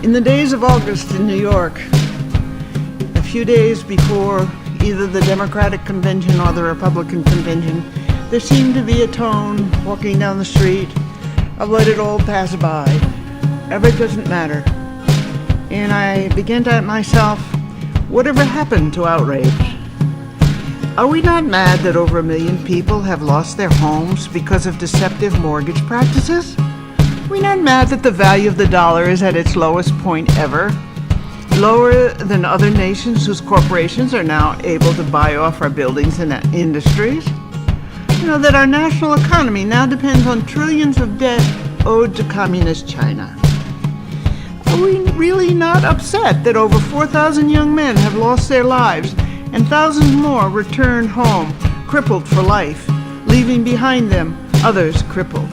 In the days of August in New York, a few days before either the Democratic convention or the Republican convention, there seemed to be a tone walking down the street of let it all pass by. It doesn't matter. And I began to ask myself, whatever happened to outrage? Are we not mad that over 1 million people have lost their homes because of deceptive mortgage practices? Are we not mad that the value of the dollar is at its lowest point ever? Lower than other nations whose corporations are now able to buy off our buildings and industries? You know, that our national economy now depends on trillions of debt owed to communist China. Are we really not upset that over 4,000 young men have lost their lives and thousands more returned home crippled for life, leaving behind them others crippled?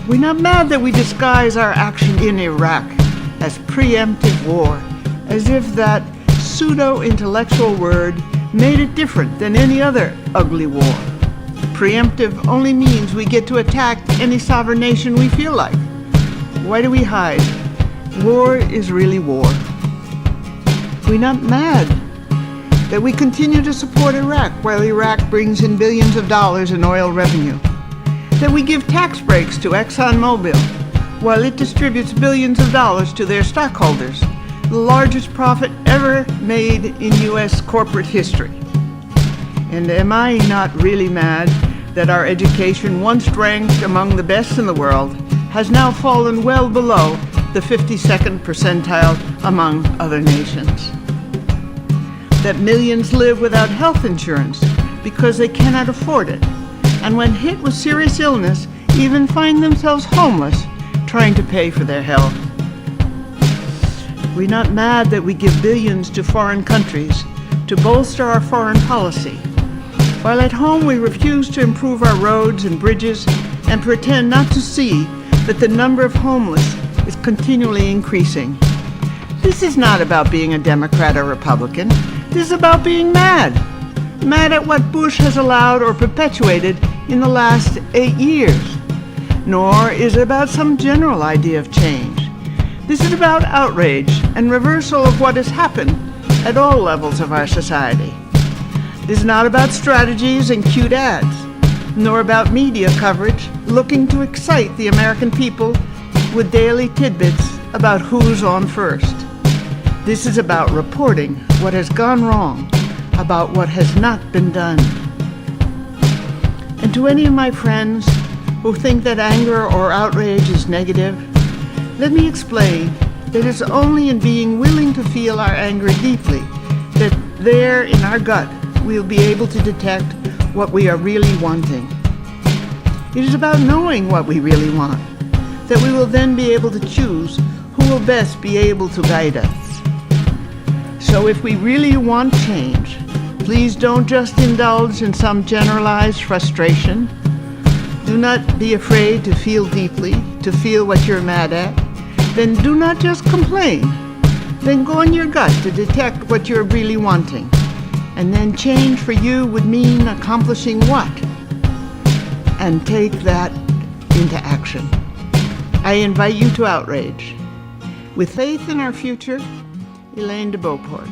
We're not mad that we disguise our action in Iraq as preemptive war, as if that pseudo-intellectual word made it different than any other ugly war. Preemptive only means we get to attack any sovereign nation we feel like. Why do we hide? War is really war. We're not mad that we continue to support Iraq while Iraq brings in billions of dollars in oil revenue. That we give tax breaks to ExxonMobil while it distributes billions of dollars to their stockholders, the largest profit ever made in U.S. corporate history. And am I not really mad that our education, once ranked among the best in the world, has now fallen well below the 52nd percentile among other nations? That millions live without health insurance because they cannot afford it, and when hit with serious illness, even find themselves homeless trying to pay for their health. We're not mad that we give billions to foreign countries to bolster our foreign policy, while at home we refuse to improve our roads and bridges and pretend not to see that the number of homeless is continually increasing. This is not about being a Democrat or Republican. This is about being mad. Mad at what Bush has allowed or perpetuated in the last 8 years. Nor is it about some general idea of change. This is about outrage and reversal of what has happened at all levels of our society. This is not about strategies and cute ads, nor about media coverage looking to excite the American people with daily tidbits about who's on first. This is about reporting what has gone wrong, about what has not been done. And to any of my friends who think that anger or outrage is negative, let me explain that it's only in being willing to feel our anger deeply that there in our gut we'll be able to detect what we are really wanting. It is about knowing what we really want, that we will then be able to choose who will best be able to guide us. So if we really want change, please don't just indulge in some generalized frustration. Do not be afraid to feel deeply, to feel what you're mad at. Then do not just complain. Then go in your gut to detect what you're really wanting. And then change for you would mean accomplishing what? And take that into action. I invite you to outrage. With faith in our future, Elaine de Beauport.